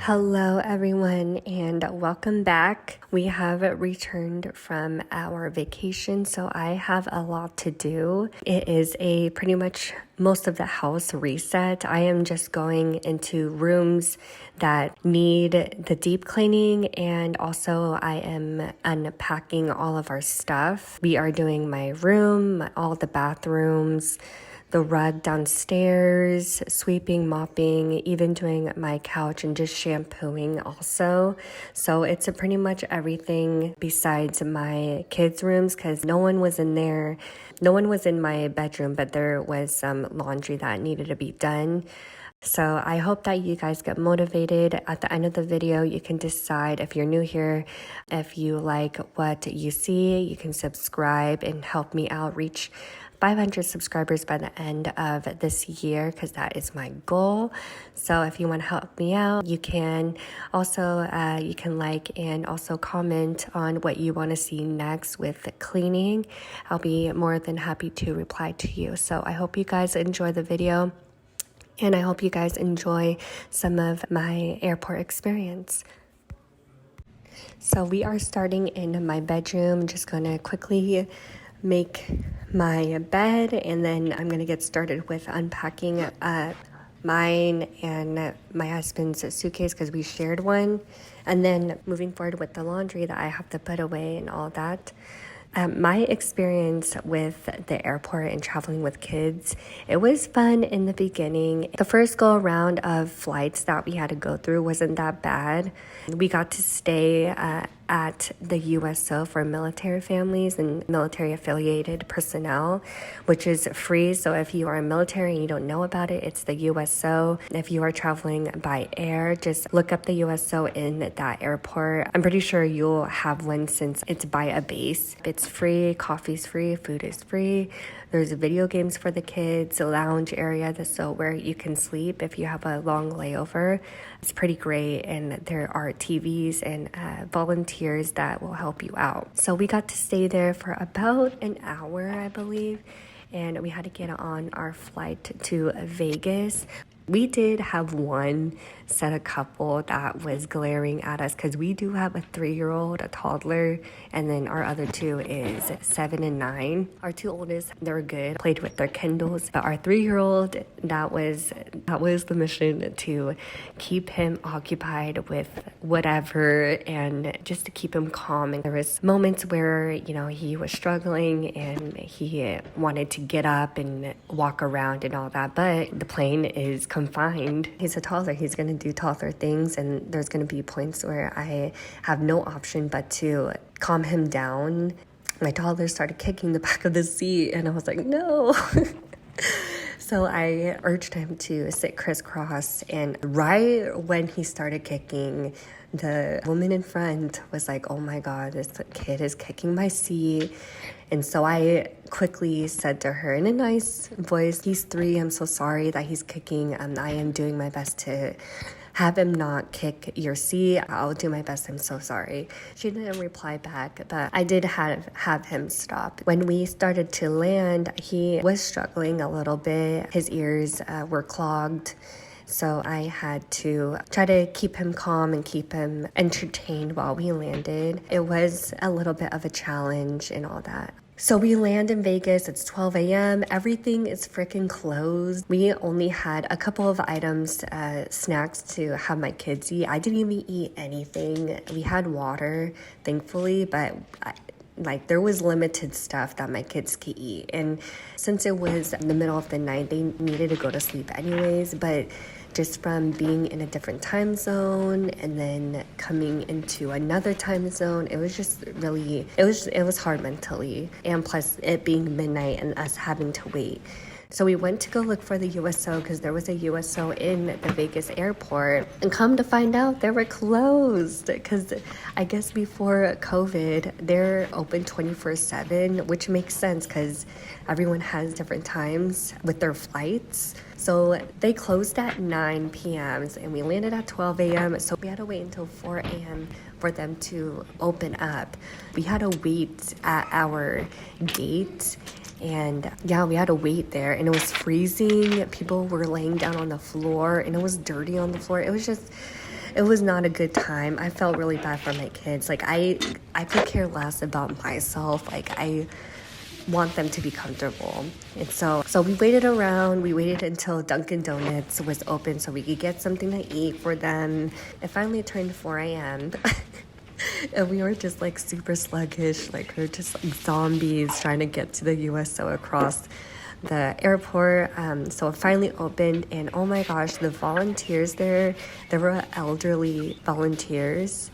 Hello, everyone, and welcome back. We have returned from our vacation, so I have a lot to do. It is a pretty much most of the house reset. I am just going into rooms that need the deep cleaning, and also I am unpacking all of our stuff. We are doing my room, all the bathrooms, the rug downstairs, sweeping, mopping, even doing my couch and just shampooing also. So it's pretty much everything besides my kids' rooms because no one was in there. No one was in my bedroom, but there was some laundry that needed to be done. So I hope that you guys get motivated. At the end of the video, you can decide if you're new here, if you like what you see, you can subscribe and help me out reach 500 subscribers by the end of this year because that is my goal. So if you want to help me out, you can also you can like and also comment on what you want to see next with cleaning. I'll be more than happy to reply to you. So I hope you guys enjoy the video. And I hope you guys enjoy some of my airport experience. So we are starting in my bedroom. I'm just going to quickly make my bed, and then I'm going to get started with unpacking mine and my husband's suitcase because we shared one. And then moving forward with the laundry that I have to put away and all that. My experience with the airport and traveling with kids, it was fun in the beginning. The first go around of flights that we had to go through wasn't that bad. We got to stay at the USO for military families and military affiliated personnel, which is free. So if you are military and you don't know about it, it's the USO. If you are traveling by air, just look up the USO in that airport. I'm pretty sure you'll have one since it's by a base. It's free, coffee's free, food is free. There's video games for the kids, a lounge area, so where you can sleep if you have a long layover. It's pretty great, and there are TVs and volunteers that will help you out. So we got to stay there for about an hour, I believe, and we had to get on our flight to Vegas. We did have one set of couple that was glaring at us because we do have a 3-year-old, a toddler, and then our other two is 7 and 9. Our two oldest, they were good, played with their Kindles, but our 3-year-old, that was the mission, to keep him occupied with whatever and just to keep him calm. And there was moments where, he was struggling and he wanted to get up and walk around and all that, but the plane is confined. He's a toddler, he's going to do toddler things, and there's going to be points where I have no option but to calm him down. My toddler started kicking the back of the seat and I was like, no. So I urged him to sit crisscross, and right when he started kicking, the woman in front was like, oh my God, this kid is kicking my seat. And so I quickly said to her in a nice voice, he's 3, I'm so sorry that he's kicking. I am doing my best to have him not kick your seat. I'll do my best, I'm so sorry. She didn't reply back, but I did have him stop. When we started to land, he was struggling a little bit. His ears were clogged. So I had to try to keep him calm and keep him entertained while we landed. It was a little bit of a challenge and all that. So we land in Vegas, it's 12 a.m. Everything is freaking closed. We only had a couple of items, snacks to have my kids eat. I didn't even eat anything. We had water, thankfully, but there was limited stuff that my kids could eat. And since it was in the middle of the night, they needed to go to sleep anyways, but just from being in a different time zone and then coming into another time zone, it was just really, it was hard mentally. And plus it being midnight and us having to wait. So we went to go look for the USO because there was a USO in the Vegas airport, and come to find out they were closed because I guess before COVID, they're open 24/7, which makes sense because everyone has different times with their flights. So they closed at 9 p.m. and we landed at 12 a.m. So we had to wait until 4 a.m. for them to open up. We had to wait at our gate. And yeah, we had to wait there, and it was freezing. People were laying down on the floor, and it was dirty on the floor. It was just it was not a good time. I felt really bad for my kids. Like I could care less about myself. Like I want them to be comfortable. And so we waited around. We waited until Dunkin' Donuts was open so we could get something to eat for them. It finally turned 4 a.m. And we were just like super sluggish, like we are just like zombies trying to get to the USO across the airport. So it finally opened, and oh my gosh, the volunteers there were elderly volunteers,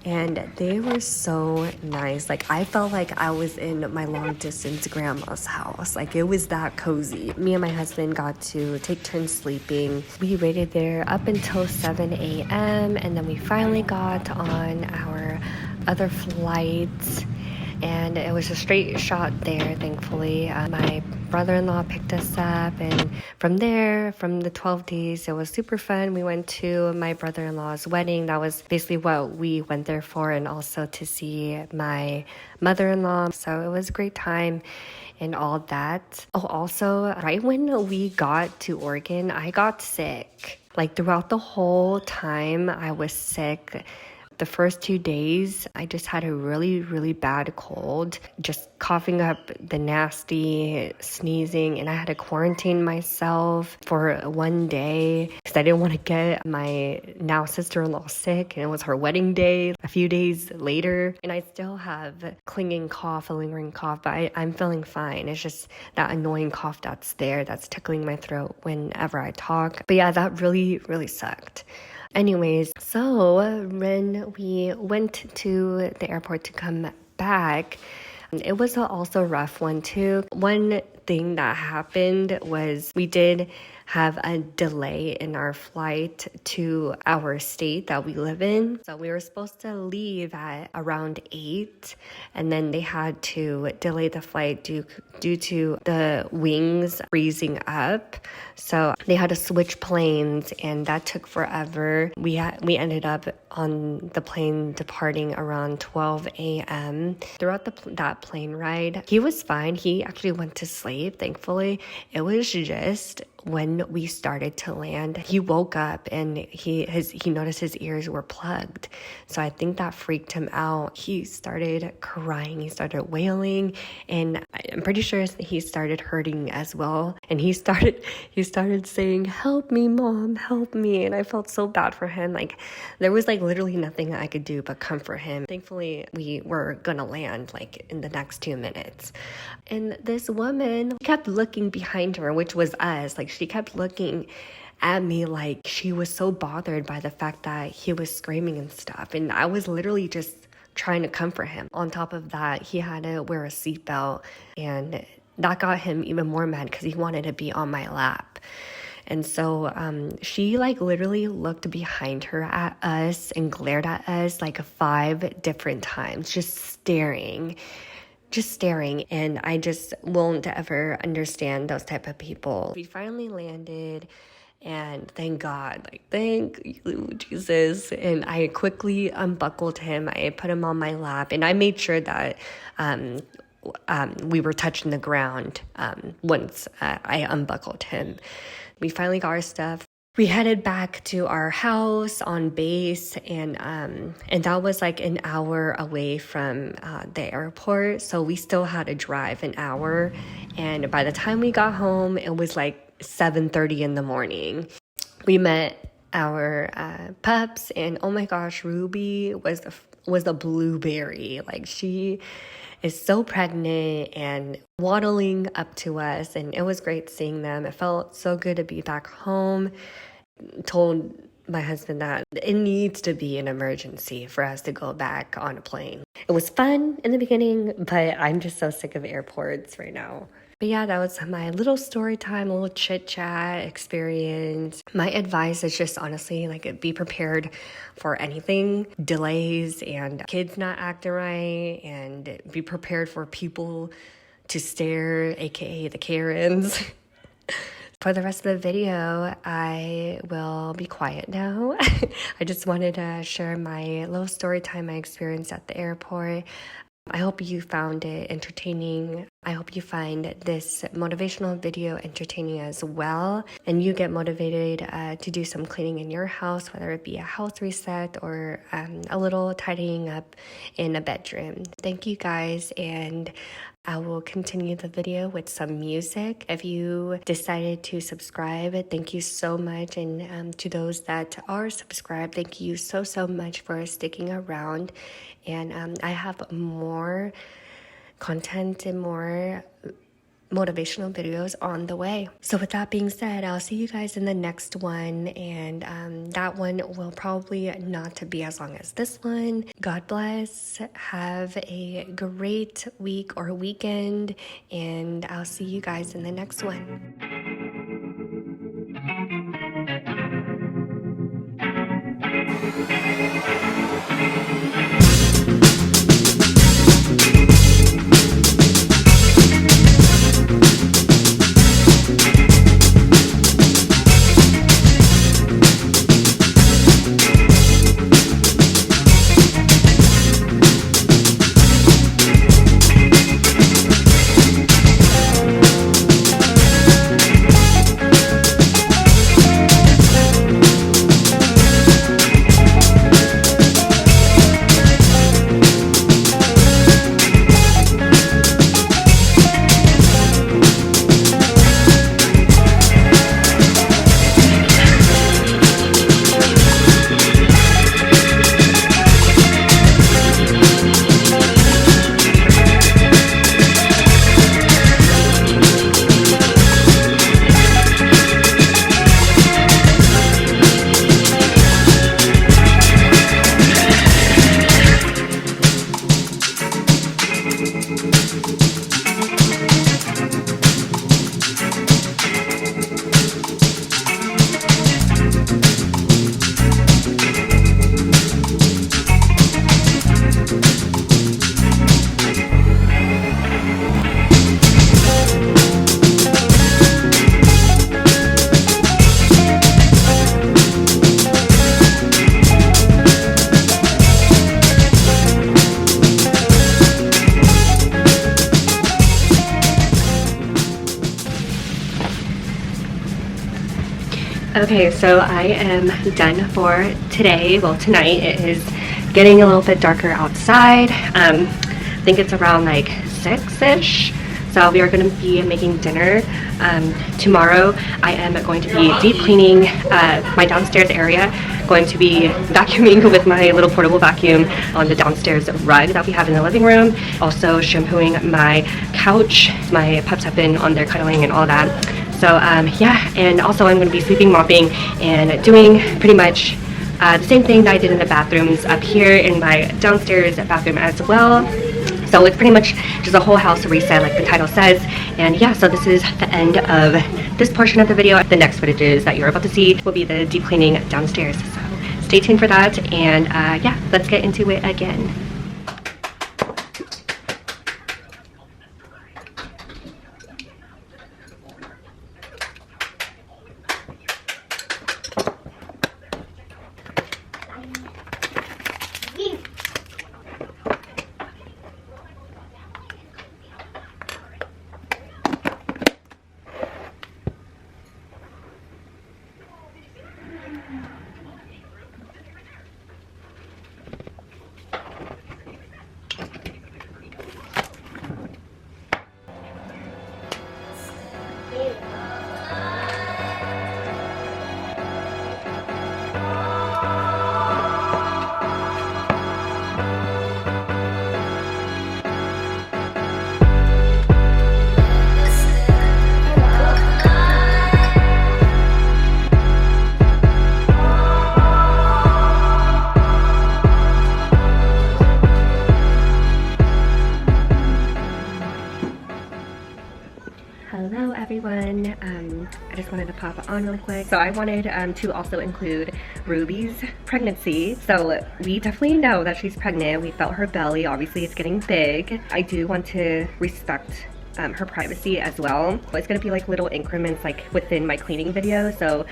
and they were so nice. Like I felt like I was in my long distance grandma's house. Like it was that cozy. Me and my husband got to take turns sleeping. We waited there up until 7 a.m. and then we finally got on our other flight, and it was a straight shot there, thankfully. My brother-in-law picked us up, and from there, from the 12 days, it was super fun. We went to my brother-in-law's wedding. That was basically what we went there for, and also to see my mother-in-law. So it was a great time and all that. Oh, also, right when we got to Oregon, I got sick. Like throughout the whole time I was sick. The first 2 days, I just had a really, really bad cold, just coughing up the nasty sneezing, and I had to quarantine myself for 1 day because I didn't want to get my now sister-in-law sick, and it was her wedding day a few days later, and I still have clinging cough, a lingering cough, but I'm feeling fine. It's just that annoying cough that's there, that's tickling my throat whenever I talk. But yeah, that really, really sucked. Anyways, so when we went to the airport to come back, it was also a rough one too. One thing that happened was we did have a delay in our flight to our state that we live in. So we were supposed to leave at around 8, and then they had to delay the flight due to the wings freezing up. So they had to switch planes, and that took forever. We ended up on the plane departing around 12 a.m. Throughout that plane ride, he was fine. He actually went to sleep, thankfully. It was just when we started to land, he woke up and he noticed his ears were plugged. So I think that freaked him out. He started crying, he started wailing, and I'm pretty sure he started hurting as well. And he started saying, "Help me, Mom, help me." And I felt so bad for him. Like there was like literally nothing I could do but comfort him. Thankfully, we were gonna land like in the next 2 minutes. And this woman kept looking behind her, which was us. Like she kept looking at me like she was so bothered by the fact that he was screaming and stuff. And I was literally just trying to comfort him. On top of that, he had to wear a seatbelt, and that got him even more mad because he wanted to be on my lap. And so she like literally looked behind her at us and glared at us like 5 different times, just staring. And I just won't ever understand those type of people. We finally landed, and thank God, like thank you, Jesus. And I quickly unbuckled him. I put him on my lap, and I made sure that we were touching the ground once I unbuckled him. We finally got our stuff. We headed back to our house on base, and that was like an hour away from the airport. So we still had to drive an hour. And by the time we got home, it was like 7:30 in the morning. We met our pups, and oh my gosh, Ruby was a blueberry. Like she is so pregnant and waddling up to us, and it was great seeing them. It felt so good to be back home. Told my husband that it needs to be an emergency for us to go back on a plane. It was fun in the beginning, but I'm just so sick of airports right now. But yeah, that was my little story time, a little chit chat experience. My advice is just honestly, like, be prepared for anything, delays and kids not acting right, and be prepared for people to stare, aka the Karens. For the rest of the video, I will be quiet now. I just wanted to share my little story time I experienced at the airport. I hope you found it entertaining. I hope you find this motivational video entertaining as well, and you get motivated to do some cleaning in your house, whether it be a house reset or a little tidying up in a bedroom. Thank you guys, and I will continue the video with some music. If you decided to subscribe, thank you so much. And to those that are subscribed, thank you so much for sticking around. And I have more content and more motivational videos on the way. So with that being said, I'll see you guys in the next one, and that one will probably not to be as long as this one. God bless. Have a great week or weekend, and I'll see you guys in the next one. Okay, so I am done for today. Well, tonight. It is getting a little bit darker outside. I think it's around like 6-ish. So we are going to be making dinner. Tomorrow I am going to be deep cleaning my downstairs area. Going to be vacuuming with my little portable vacuum on the downstairs rug that we have in the living room. Also shampooing my couch. My pups have been on there cuddling and all that. So yeah, and also I'm going to be sweeping, mopping, and doing pretty much the same thing that I did in the bathrooms up here in my downstairs bathroom as well. So it's pretty much just a whole house reset like the title says. And yeah, so this is the end of this portion of the video. The next footages that you're about to see will be the deep cleaning downstairs. So stay tuned for that, and yeah, let's get into it again. Hello everyone, I just wanted to pop on really quick. So I wanted to also include Ruby's pregnancy. So we definitely know that she's pregnant. We felt her belly, obviously it's getting big. I do want to respect her privacy as well. It's gonna be like little increments like within my cleaning video. So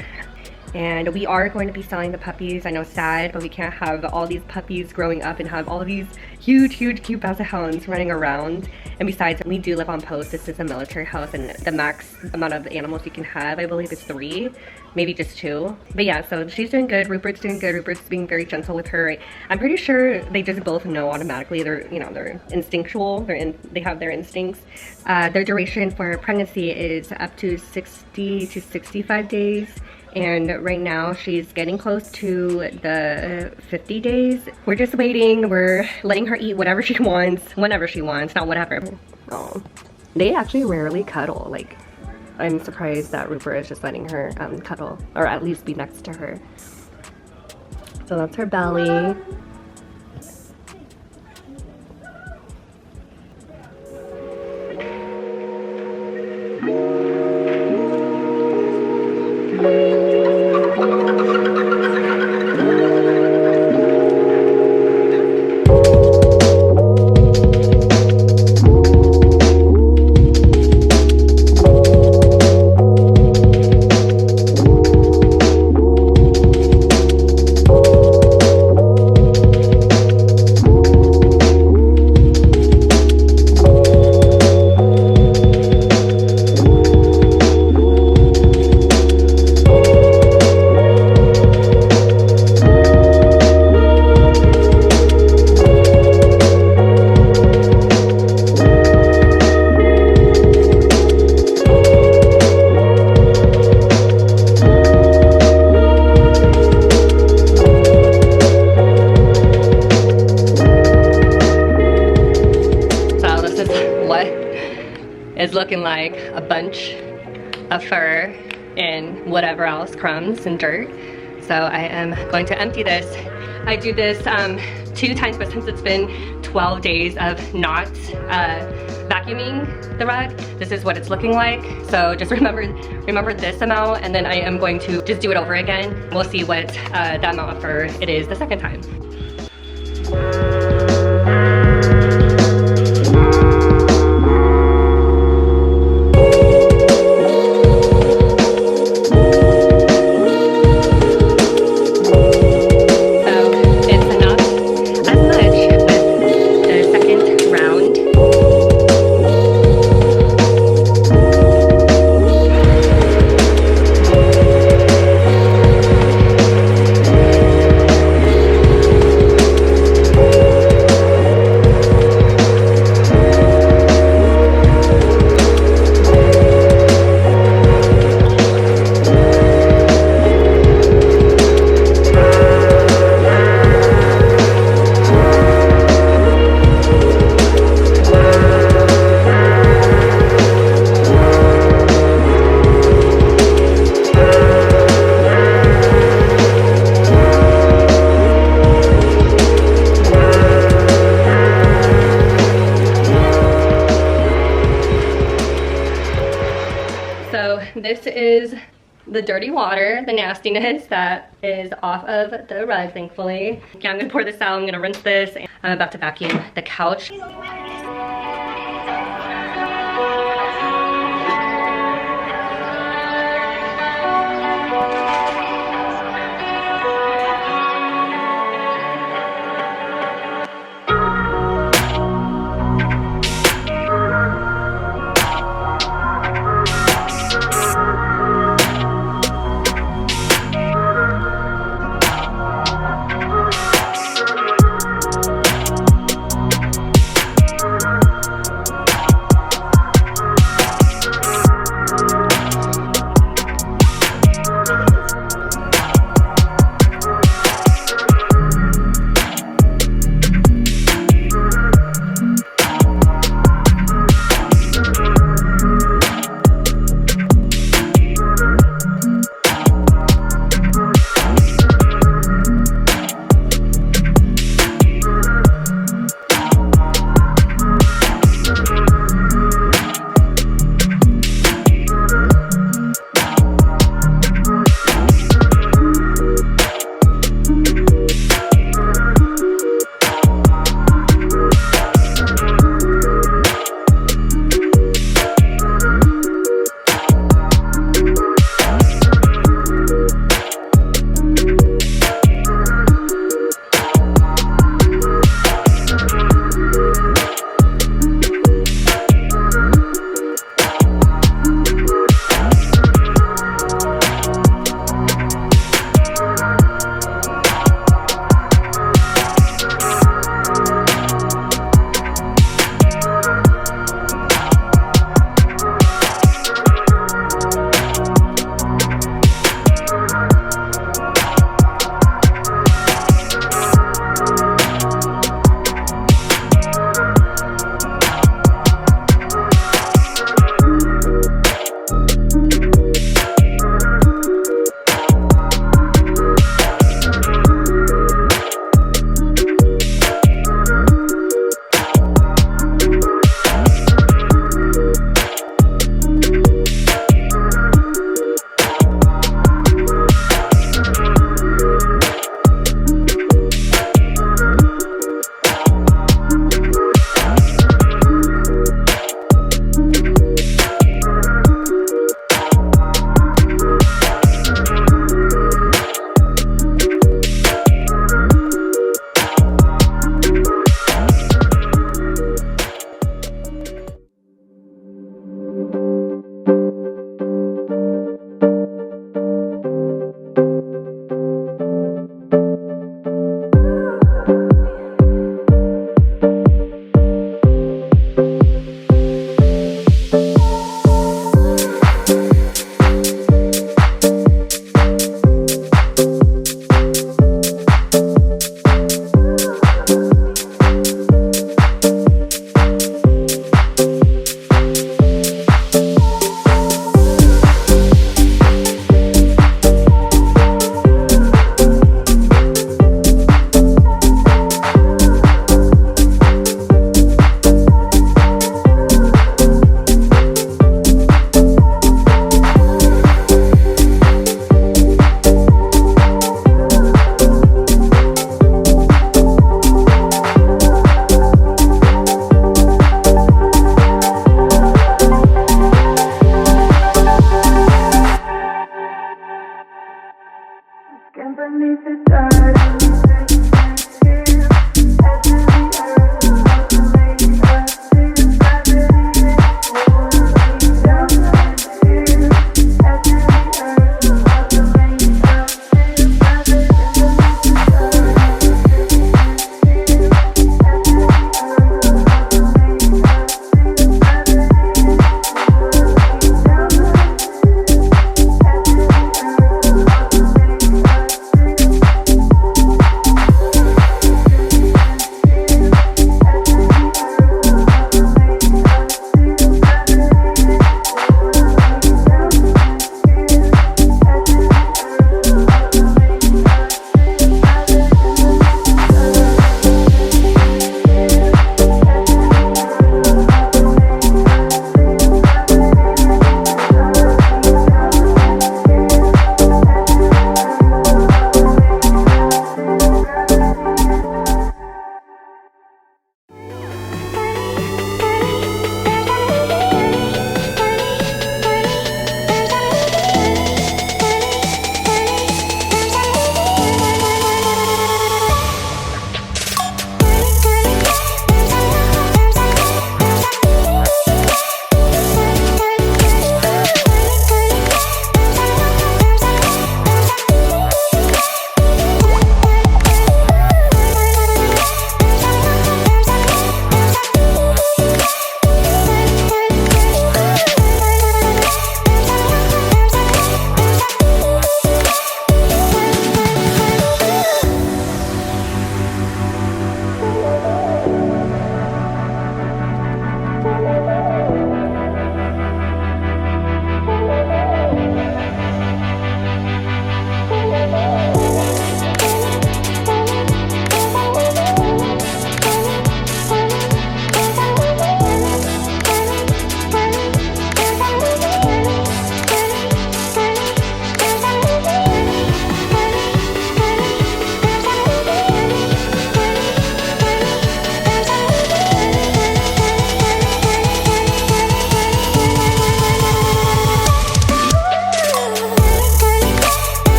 And we are going to be selling the puppies. I know, sad, but we can't have all these puppies growing up and have all of these huge, cute Basset Hounds running around. And besides, we do live on post. This is a military house, and the max amount of animals you can have, I believe, is 3, maybe just 2. But yeah, so she's doing good. Rupert's doing good. Rupert's being very gentle with her. I'm pretty sure they just both know automatically. They're, you know, they're instinctual. They have their instincts. Their duration for pregnancy is up to 60 to 65 days. And right now she's getting close to the 50 days. We're just waiting. We're letting her eat whatever she wants, whenever she wants, not whatever. Oh, they actually rarely cuddle. Like, I'm surprised that Rupert is just letting her cuddle, or at least be next to her. So that's her belly. Is looking like a bunch of fur and whatever else, crumbs and dirt. So I am going to empty this. I do this 2 times, but since it's been 12 days of not vacuuming the rug, this is what it's looking like. So just remember this amount, and then I am going to just do it over again. We'll see what that amount of fur it is the second time. This is the dirty water, the nastiness that is off of the rug, thankfully. Yeah, I'm gonna pour this out, I'm gonna rinse this, and I'm about to vacuum the couch.